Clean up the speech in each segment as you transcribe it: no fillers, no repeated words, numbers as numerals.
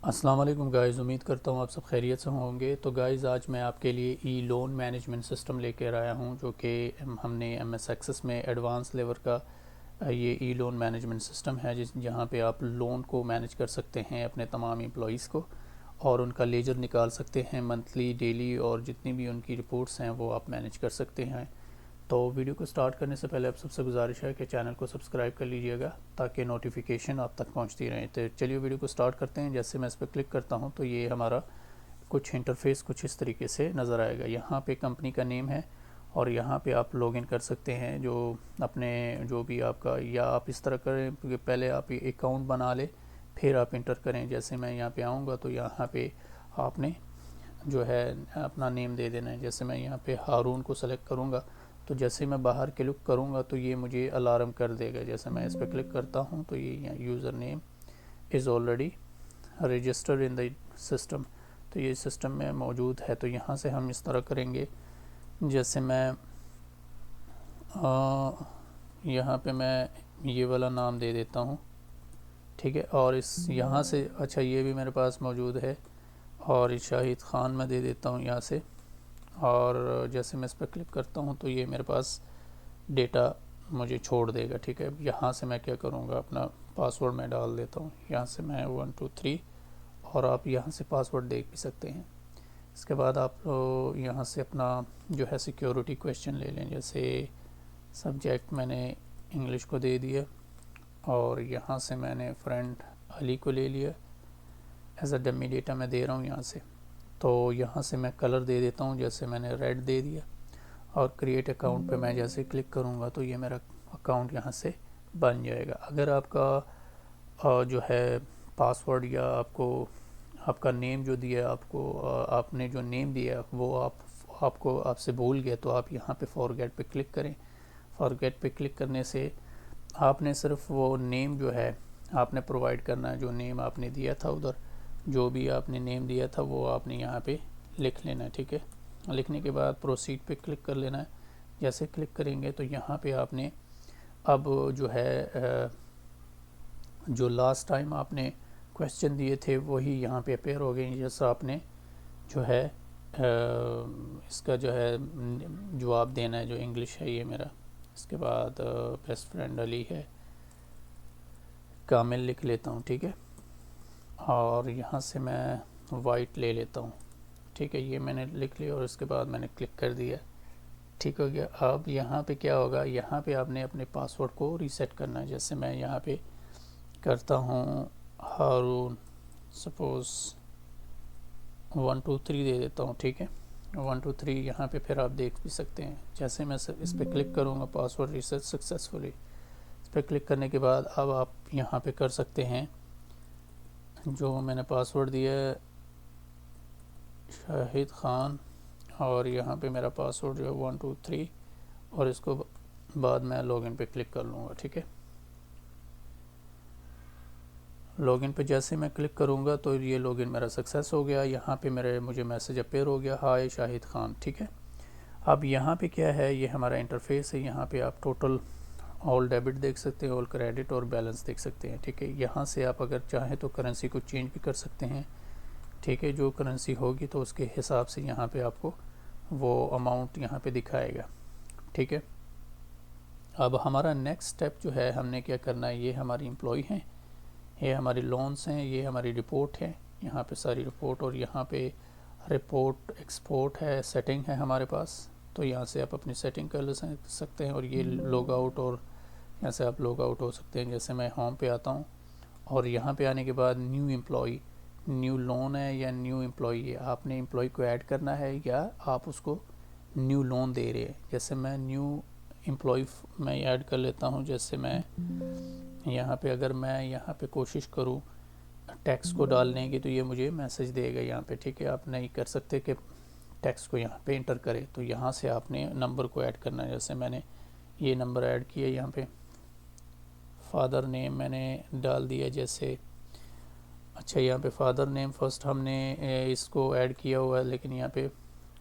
अस्सलाम वालेकुम गाइज़, उम्मीद करता हूँ आप सब खैरियत से होंगे। तो गाइज़ आज मैं आपके लिए ई लोन मैनेजमेंट सिस्टम लेकर आया हूँ जो कि हमने एमएस एक्सेस में एडवांस लेवल का ये ई लोन मैनेजमेंट सिस्टम है जिस जहाँ पे आप लोन को मैनेज कर सकते हैं अपने तमाम एम्प्लॉइज़ को और उनका लेजर निकाल सकते हैं मंथली, डेली और जितनी भी उनकी रिपोर्ट्स हैं वो आप मैनेज कर सकते हैं। तो वीडियो को स्टार्ट करने से पहले आप सबसे गुजारिश है कि चैनल को सब्सक्राइब कर लीजिएगा ताकि नोटिफिकेशन आप तक पहुंचती रहे। तो चलिए वीडियो को स्टार्ट करते हैं। जैसे मैं इस पर क्लिक करता हूं तो ये हमारा कुछ इंटरफेस कुछ इस तरीके से नज़र आएगा। यहाँ पे कंपनी का नेम है और यहाँ पे आप लॉगिन कर सकते हैं जो अपने जो भी आपका, या आप इस तरह करें कि पहले आप अकाउंट बना ले फिर आप इंटर करें। जैसे मैं यहाँ पे आऊँगा तो यहाँ पे आपने जो है अपना नेम दे देना है। जैसे मैं यहाँ पे हारून को सेलेक्ट करूँगा तो जैसे मैं बाहर क्लिक करूँगा तो ये मुझे अलार्म कर देगा। जैसे मैं इस पर क्लिक करता हूँ तो ये user name is already registered in the system, तो ये सिस्टम में मौजूद है। तो यहाँ से हम इस तरह करेंगे। जैसे मैं यहाँ पे मैं ये वाला नाम दे देता हूँ, ठीक है। और इस यहाँ से अच्छा ये भी मेरे पास मौजूद है और शाहिद ख़ान मैं दे देता हूँ यहाँ से। और जैसे मैं इस पर क्लिक करता हूँ तो ये मेरे पास डेटा मुझे छोड़ देगा, ठीक है। यहाँ से मैं क्या करूँगा, अपना पासवर्ड मैं डाल देता हूँ। यहाँ से मैं 123 और आप यहाँ से पासवर्ड देख भी सकते हैं। इसके बाद आप यहाँ से अपना जो है सिक्योरिटी क्वेश्चन ले लें। जैसे सब्जेक्ट मैंने इंग्लिश को दे दिया और यहाँ से मैंने फ्रेंड अली को ले लिया। एज अ डमी डेटा मैं दे रहा हूँ यहाँ से। तो यहाँ से मैं कलर दे देता हूँ, जैसे मैंने रेड दे दिया। और क्रिएट अकाउंट पे मैं जैसे क्लिक करूँगा तो ये मेरा अकाउंट यहाँ से बन जाएगा। अगर आपका जो है पासवर्ड या आपका नेम जो दिया आपको आपने जो नेम दिया वो आपको आपसे भूल गया तो आप यहाँ पे फॉरगेट पे क्लिक करें। फॉरगेट पे क्लिक करने से आपने सिर्फ वो नेम जो है आपने प्रोवाइड करना है, जो नेम आपने दिया था उधर, जो भी आपने नेम दिया था वो आपने यहाँ पे लिख लेना है, ठीक है। लिखने के बाद प्रोसीड पे क्लिक कर लेना है। जैसे क्लिक करेंगे तो यहाँ पे आपने अब जो है जो लास्ट टाइम आपने क्वेश्चन दिए थे वही यहाँ पे अपेयर हो गए। जैसा आपने जो है इसका जो है जवाब देना है, जो इंग्लिश है ये मेरा। इसके बाद बेस्ट फ्रेंड अली है, कामिल लिख लेता हूँ, ठीक है। और यहाँ से मैं वाइट ले लेता हूँ, ठीक है। ये मैंने लिख लिया और उसके बाद मैंने क्लिक कर दिया, ठीक हो गया। अब यहाँ पे क्या होगा, यहाँ पे आपने अपने पासवर्ड को रीसेट करना है। जैसे मैं यहाँ पे करता हूँ हारून, सपोज़ 123 दे देता हूँ, ठीक है। 123 यहाँ पे फिर आप देख भी सकते हैं। जैसे मैं इस पर क्लिक करूँगा पासवर्ड रीसेट सक्सेसफुली, इस पर क्लिक करने के बाद अब आप यहाँ पे कर सकते हैं जो मैंने पासवर्ड दिया है शाहिद ख़ान, और यहाँ पे मेरा पासवर्ड जो है 123 और इसको बाद मैं लॉगिन पे क्लिक कर लूँगा, ठीक है। लॉगिन पे जैसे मैं क्लिक करूँगा तो ये लॉगिन मेरा सक्सेस हो गया। यहाँ पे मुझे मैसेज अपेयर हो गया, हाय शाहिद ख़ान, ठीक है। अब यहाँ पे क्या है, ये हमारा इंटरफेस है। यहाँ पे आप टोटल ऑल डेबिट देख सकते हैं, ऑल क्रेडिट और बैलेंस देख सकते हैं, ठीक है। यहाँ से आप अगर चाहें तो करेंसी को चेंज भी कर सकते हैं, ठीक है। जो करेंसी होगी तो उसके हिसाब से यहाँ पे आपको वो अमाउंट यहाँ पे दिखाएगा, ठीक है। अब हमारा नेक्स्ट स्टेप जो है, हमने क्या करना है, ये हमारी एम्प्लॉय हैं, ये हमारी लोन्स हैं, ये हमारी रिपोर्ट है। यहाँ पे सारी रिपोर्ट और यहाँ पे रिपोर्ट एक्सपोर्ट है, सेटिंग है हमारे पास। तो यहाँ से आप अपनी सेटिंग कर सकते हैं और ये लॉग आउट, और यहाँ से आप लॉग आउट हो सकते हैं। जैसे मैं होम पे आता हूँ और यहाँ पे आने के बाद न्यू एम्प्लॉय, न्यू लोन है या न्यू एम्प्लॉय है, आपने एम्प्लॉय को ऐड करना है या आप उसको न्यू लोन दे रहे हैं। जैसे मैं न्यू एम्प्लॉय मैं ऐड कर लेता हूँ। जैसे मैं यहाँ पे अगर मैं यहाँ पे कोशिश करूँ टैक्स को डालने की तो ये मुझे मैसेज देगा यहाँ पे, ठीक है। आप नहीं कर सकते कि टैक्स को यहाँ पे इंटर करें, तो यहाँ से आपने नंबर को ऐड करना है। जैसे मैंने ये नंबर ऐड किया, यहाँ पे फादर नेम मैंने डाल दिया। जैसे अच्छा यहाँ पे फादर नेम फर्स्ट हमने इसको ऐड किया हुआ है, लेकिन यहाँ पे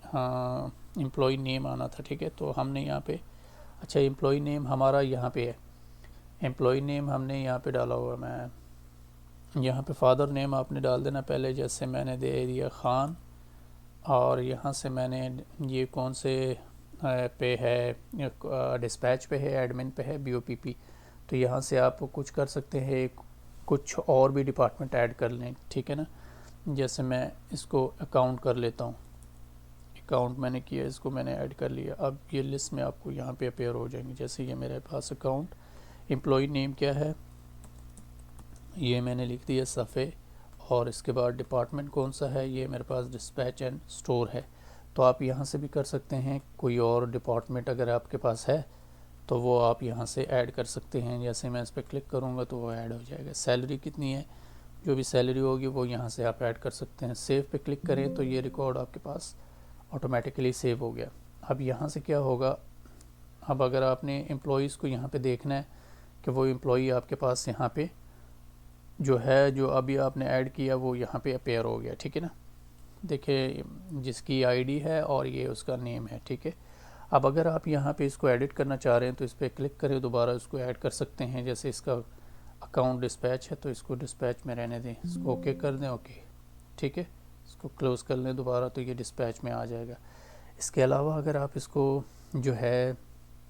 हाँ एम्प्लॉय नेम आना था, ठीक है। तो हमने यहाँ पे अच्छा एम्प्लॉय नेम हमारा यहाँ पे है, एम्प्लॉय नेम हमने यहाँ पे डाला हुआ। मैं यहाँ पे फादर नेम आपने डाल देना पहले, जैसे मैंने दे दिया खान, और यहाँ से मैंने ये कौन से पे है, डिस्पैच पे है, एडमिन पे है, BOPP। तो यहाँ से आप कुछ कर सकते हैं, कुछ और भी डिपार्टमेंट ऐड कर लें, ठीक है ना। जैसे मैं इसको अकाउंट कर लेता हूँ, अकाउंट मैंने किया, इसको मैंने ऐड कर लिया। अब ये लिस्ट में आपको यहाँ पे अपेयर हो जाएंगे। जैसे ये मेरे पास अकाउंट, एम्प्लॉय नेम क्या है, ये मैंने लिख दिया सफ़े, और इसके बाद डिपार्टमेंट कौन सा है, ये मेरे पास डिस्पैच एंड स्टोर है। तो आप यहाँ से भी कर सकते हैं, कोई और डिपार्टमेंट अगर आपके पास है तो वो आप यहाँ से ऐड कर सकते हैं। जैसे मैं इस पर क्लिक करूँगा तो वो ऐड हो जाएगा। सैलरी कितनी है, जो भी सैलरी होगी वो यहाँ से आप ऐड कर सकते हैं। सेव पे क्लिक करें तो ये रिकॉर्ड आपके पास ऑटोमेटिकली सेव हो गया। अब यहाँ से क्या होगा, अब अगर आपने एम्प्लॉयज़ को यहाँ पे देखना है कि वो एम्प्लॉई आपके पास यहाँ पे जो है, जो अभी आपने ऐड किया वो यहाँ पे अपेयर हो गया, ठीक है ना। देखिए जिसकी आईडी है और ये उसका नेम है, ठीक है। अब अगर आप यहाँ पे इसको एडिट करना चाह रहे हैं तो इस पर क्लिक करें, दोबारा इसको ऐड कर सकते हैं। जैसे इसका अकाउंट डिस्पैच है तो इसको डिस्पैच में रहने दें, इसको ओके कर दें, ओके, ठीक है। इसको क्लोज़ कर लें दोबारा तो ये डिस्पैच में आ जाएगा। इसके अलावा अगर आप इसको जो है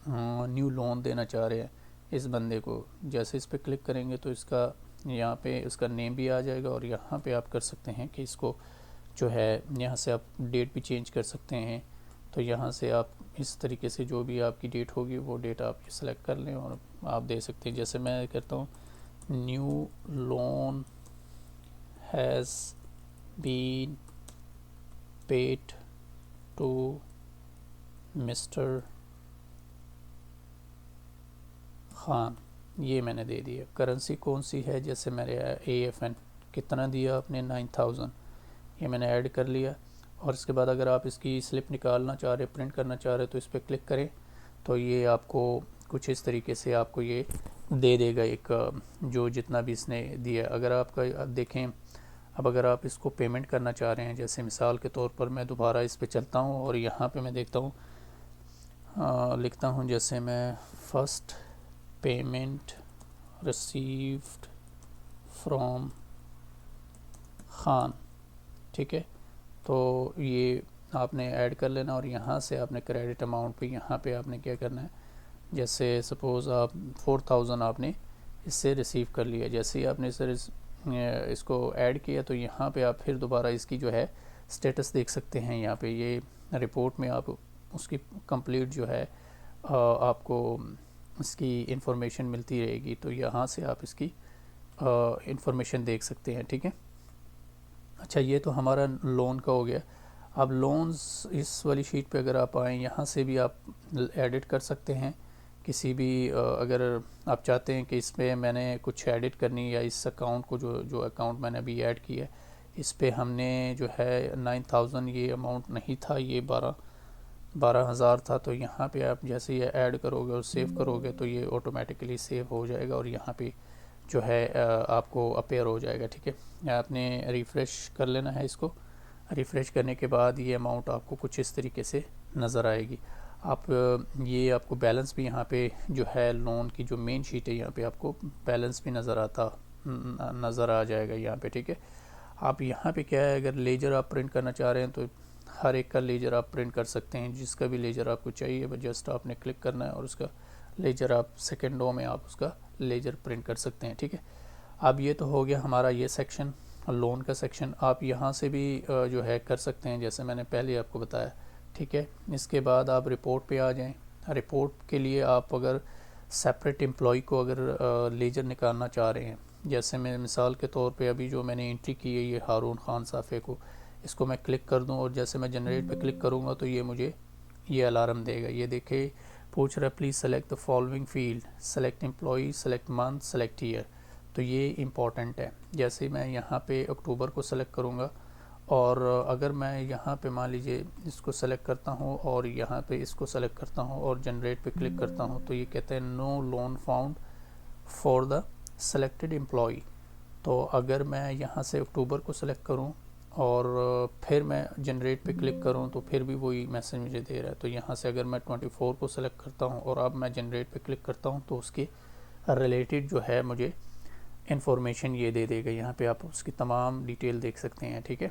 न्यू लोन देना चाह रहे हैं इस बंदे को, जैसे इस पर क्लिक करेंगे तो इसका यहाँ पे इसका नेम भी आ जाएगा, और यहाँ पे आप कर सकते हैं कि इसको जो है यहाँ से आप डेट भी चेंज कर सकते हैं। तो यहाँ से आप इस तरीके से जो भी आपकी डेट होगी वो डेट आप सेलेक्ट कर लें और आप दे सकते हैं। जैसे मैं करता हूँ, new loan has been paid to mister Khan, ये मैंने दे दिया। करेंसी कौन सी है, जैसे मेरे AFN कितना दिया आपने, 9000, ये मैंने ऐड कर लिया। और इसके बाद अगर आप इसकी स्लिप निकालना चाह रहे, प्रिंट करना चाह रहे तो इस पर क्लिक करें तो ये आपको कुछ इस तरीके से आपको ये दे देगा, एक जो जितना भी इसने दिया। अगर आपका देखें, अब अगर आप इसको पेमेंट करना चाह रहे हैं, जैसे मिसाल के तौर पर मैं दोबारा इस पर चलता हूँ और यहाँ पे मैं देखता हूँ, लिखता हूँ जैसे मैं first payment received from Khan, ठीक है। तो ये आपने ऐड कर लेना और यहाँ से आपने क्रेडिट अमाउंट पे यहाँ पे आपने क्या करना है, जैसे सपोज़ आप 4000 आपने इससे रिसीव कर लिया। जैसे ही आपने इसको ऐड किया तो यहाँ पे आप फिर दोबारा इसकी जो है स्टेटस देख सकते हैं। यहाँ पे ये रिपोर्ट में आप उसकी कंप्लीट जो है आपको इसकी इंफॉर्मेशन मिलती रहेगी। तो यहाँ से आप इसकी इंफॉर्मेशन देख सकते हैं, ठीक है। अच्छा, ये तो हमारा लोन का हो गया। अब लोन्स इस वाली शीट पे अगर आप आएँ, यहाँ से भी आप एडिट कर सकते हैं किसी भी अगर आप चाहते हैं कि इसमें मैंने कुछ एडिट करनी, या इस अकाउंट को जो अकाउंट मैंने अभी ऐड किया है इस पे हमने जो है 9000 ये अमाउंट नहीं था, ये 12,000 था। तो यहाँ पे आप जैसे ये ऐड करोगे और सेव करोगे तो ये ऑटोमेटिकली सेव हो जाएगा और यहाँ पे जो है आपको अपेयर हो जाएगा, ठीक है। आपने रिफ़्रेश कर लेना है इसको। रिफ़्रेश करने के बाद ये अमाउंट आपको कुछ इस तरीके से नज़र आएगी। आप ये आपको बैलेंस भी यहाँ पे जो है लोन की जो मेन शीट है यहाँ पे आपको बैलेंस भी नज़र आ जाएगा यहाँ पे, ठीक है। आप यहाँ पे क्या है, अगर लेजर आप प्रिंट करना चाह रहे हैं तो हर एक का लेजर आप प्रिंट कर सकते हैं, जिसका भी लेजर आपको चाहिए बस जस्ट आपने क्लिक करना है और उसका लेजर आप सेकेंडों में आप उसका लेजर प्रिंट कर सकते हैं, ठीक है। अब ये तो हो गया हमारा ये सेक्शन, लोन का सेक्शन। आप यहाँ से भी जो है कर सकते हैं जैसे मैंने पहले आपको बताया, ठीक है। इसके बाद आप रिपोर्ट पे आ जाएं। रिपोर्ट के लिए आप अगर सेपरेट एम्प्लॉय को अगर लेजर निकालना चाह रहे हैं, जैसे मैं मिसाल के तौर पे अभी जो मैंने एंट्री की है ये हारून खान साफ़े को, इसको मैं क्लिक कर दूं और जैसे मैं जनरेट पे क्लिक करूंगा तो ये मुझे ये अलार्म देगा। ये देखे पूछ रहा है please select the following field, select employ, select month, select year. तो ये इम्पॉर्टेंट है। जैसे मैं यहाँ पे अक्टूबर को सेलेक्ट करूँगा और अगर मैं यहाँ पे मान लीजिए इसको सेलेक्ट करता हूँ और यहाँ पे इसको सेलेक्ट करता हूँ और जनरेट पे क्लिक करता हूँ तो ये कहते हैं no loan found for the selected employ. तो अगर मैं यहाँ से अक्टूबर को सेलेक्ट करूँ और फिर मैं जनरेट पे क्लिक करूँ तो फिर भी वही मैसेज मुझे दे रहा है। तो यहाँ से अगर मैं 24 को सेलेक्ट करता हूँ और अब मैं जनरेट पे क्लिक करता हूँ तो उसके रिलेटेड जो है मुझे इंफॉर्मेशन ये दे देगा। यहाँ पे आप उसकी तमाम डिटेल देख सकते हैं। ठीक है,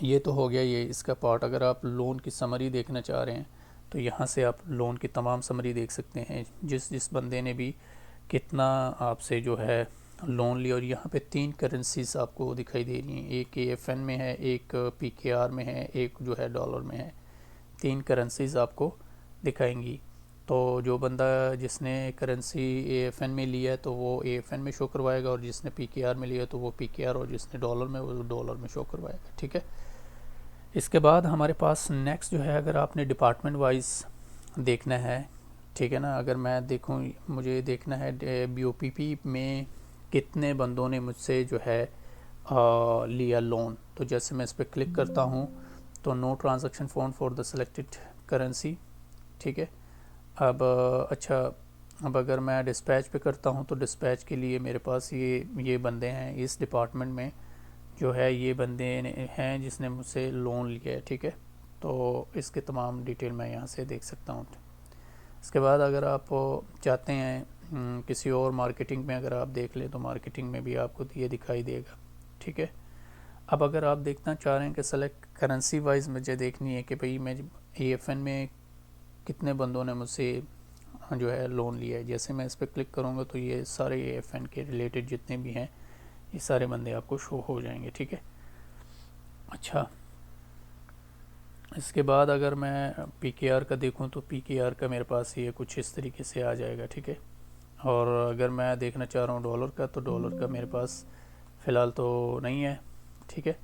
ये तो हो गया ये इसका पार्ट। अगर आप लोन की समरी देखना चाह रहे हैं तो यहाँ से आप लोन की तमाम समरी देख सकते हैं, जिस बंदे ने भी कितना आपसे जो है लोन लिया। और यहाँ पे 3 करेंसीज आपको दिखाई दे रही हैं, एक AFN में है, एक PKR में है, एक जो है डॉलर में है। 3 करेंसीज आपको दिखाएंगी। तो जो बंदा जिसने करेंसी AFN में लिया है तो वो AFN में शो करवाएगा, और जिसने PKR में लिया तो वो PKR, और जिसने डॉलर में वो डॉलर में शो करवाएगा। ठीक है, इसके बाद हमारे पास नेक्स्ट जो है, अगर आपने डिपार्टमेंट वाइज देखना है, ठीक है ना, अगर मैं देखूं, मुझे देखना है BOPP में कितने बंदों ने मुझसे जो है लिया लोन। तो जैसे मैं इस पर क्लिक करता हूं तो no transaction found for the selected currency. ठीक है, अब अच्छा, अब अगर मैं डिस्पैच पे करता हूं तो डिस्पैच के लिए मेरे पास ये बंदे हैं इस डिपार्टमेंट में जो है, ये बंदे हैं जिसने मुझसे लोन लिया है। ठीक है, तो इसके तमाम डिटेल मैं यहाँ से देख सकता हूँ। इसके बाद अगर आप चाहते हैं किसी और मार्केटिंग में अगर आप देख लें तो मार्केटिंग में भी आपको ये दिखाई देगा। ठीक है, अब अगर आप देखना चाह रहे हैं कि सेलेक्ट करेंसी वाइज मुझे देखनी है कि भाई मैं AFN में कितने बंदों ने मुझसे जो है लोन लिया है, जैसे मैं इस पर क्लिक करूँगा तो ये सारे AFN के रिलेटेड जितने भी हैं ये सारे बंदे आपको शो हो जाएंगे। ठीक है, अच्छा, इसके बाद अगर मैं PKR का देखूं तो PKR का मेरे पास ये कुछ इस तरीके से आ जाएगा। ठीक है, और अगर मैं देखना चाह रहा हूँ डॉलर का तो डॉलर का मेरे पास फ़िलहाल तो नहीं है। ठीक है,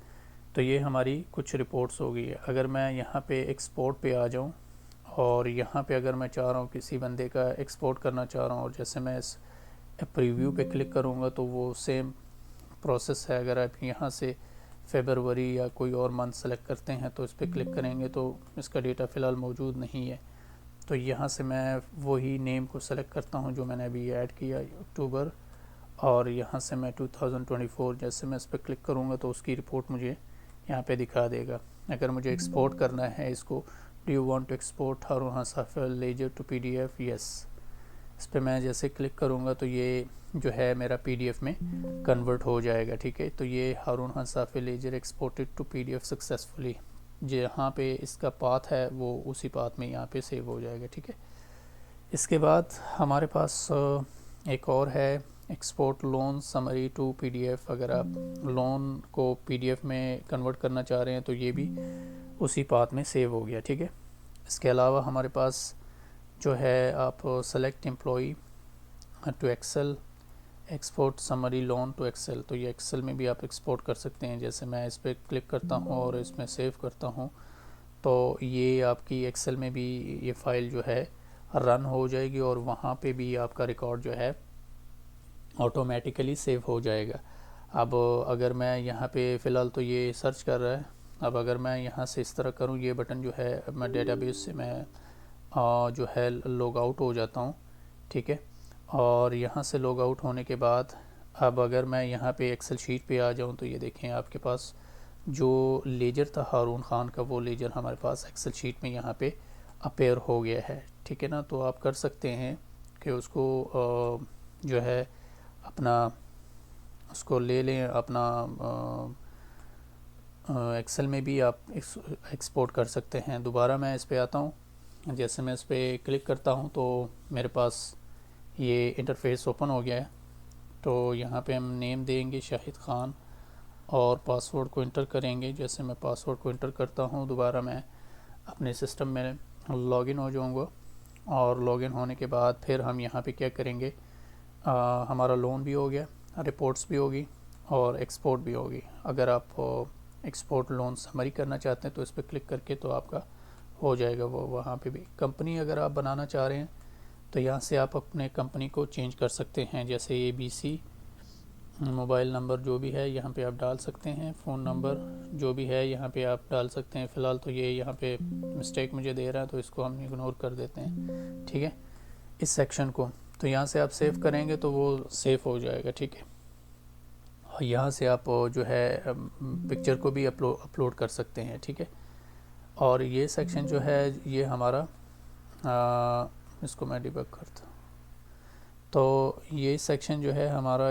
तो ये हमारी कुछ रिपोर्ट्स हो गई है। अगर मैं यहाँ पे एक्सपोर्ट पे आ जाऊँ और यहाँ पे अगर मैं चाह रहा हूँ किसी बंदे का एक्सपोर्ट करना चाह रहा हूँ, और जैसे मैं इस प्रीव्यू पे क्लिक करूँगा तो वो सेम प्रोसेस है। अगर आप यहाँ से फरवरी या कोई और मंथ सेलेक्ट करते हैं तो इस पर क्लिक करेंगे तो इसका डेटा फ़िलहाल मौजूद नहीं है। तो यहाँ से मैं वही नेम को सेलेक्ट करता हूँ जो मैंने अभी ऐड किया, अक्टूबर, और यहाँ से मैं 2024 जैसे मैं इस पर क्लिक करूँगा तो उसकी रिपोर्ट मुझे यहाँ पे दिखा देगा। अगर मुझे एक्सपोर्ट करना है इसको, do you want to export Haroon हासाफिल लेजर टू PDF, यस, इस पर मैं जैसे क्लिक करूँगा तो ये जो है मेरा PDF में कन्वर्ट हो जाएगा। ठीक है, तो ये हारून हासाफिल ledger exported to PDF successfully, जहाँ पे इसका पाथ है वो उसी पाथ में यहाँ पे सेव हो जाएगा। ठीक है, इसके बाद हमारे पास एक और है export loan summary to PDF। अगर आप लोन को PDF में कन्वर्ट करना चाह रहे हैं तो ये भी उसी पाथ में सेव हो गया। ठीक है, इसके अलावा हमारे पास जो है, आप select employee to excel, export summary loan to excel, तो ये एक्सेल में भी आप एक्सपोर्ट कर सकते हैं। जैसे मैं इस पर क्लिक करता हूँ और इसमें सेव करता हूँ तो ये आपकी एक्सेल में भी ये फ़ाइल जो है रन हो जाएगी, और वहाँ पे भी आपका रिकॉर्ड जो है ऑटोमेटिकली सेव हो जाएगा। अब अगर मैं यहाँ पे फ़िलहाल तो ये सर्च कर रहा है, अब अगर मैं यहाँ से इस तरह करूँ, ये बटन जो है, मैं डेटाबेस से मैं जो है लॉग आउट हो जाता हूँ। ठीक है, और यहाँ से लॉग आउट होने के बाद अब अगर मैं यहाँ पे एक्सेल शीट पे आ जाऊँ तो ये देखें आपके पास जो लेजर था हारून ख़ान का, वो लेजर हमारे पास एक्सेल शीट में यहाँ पे अपेयर हो गया है। ठीक है ना, तो आप कर सकते हैं कि उसको जो है अपना उसको ले लें, अपना एक्सेल में भी आप एक्सपोर्ट कर सकते हैं। दोबारा मैं इस पे आता हूँ, जैसे मैं इस पर क्लिक करता हूँ तो मेरे पास ये इंटरफेस ओपन हो गया है। तो यहाँ पे हम नेम देंगे शाहिद ख़ान और पासवर्ड को इंटर करेंगे। जैसे मैं पासवर्ड को इंटर करता हूँ, दोबारा मैं अपने सिस्टम में लॉगिन हो जाऊँगा, और लॉगिन होने के बाद फिर हम यहाँ पे क्या करेंगे, हमारा लोन भी हो गया, रिपोर्ट्स भी होगी और एक्सपोर्ट भी होगी। अगर आप एक्सपोर्ट लोन समरी करना चाहते हैं तो इस पर क्लिक करके तो आपका हो जाएगा वो वहाँ पे भी। कंपनी अगर आप बनाना चाह रहे हैं तो यहाँ से आप अपने कंपनी को चेंज कर सकते हैं, जैसे ABC, मोबाइल नंबर जो भी है यहाँ पे आप डाल सकते हैं, फ़ोन नंबर जो भी है यहाँ पे आप डाल सकते हैं। फ़िलहाल तो ये यहाँ पे मिस्टेक मुझे दे रहा है तो इसको हम इग्नोर कर देते हैं। ठीक है, इस सेक्शन को तो यहाँ से आप सेव करेंगे तो वो सेव हो जाएगा। ठीक है, यहाँ से आप जो है पिक्चर को भी अपलोड कर सकते हैं। ठीक है, और ये सेक्शन जो है ये हमारा इसको मैं डिबग करता हूँ, तो ये सेक्शन जो है हमारा,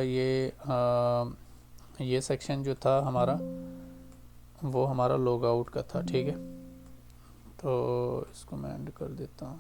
ये सेक्शन जो था हमारा वो हमारा लॉग आउट का था। ठीक है, तो इसको मैं एंड कर देता हूँ।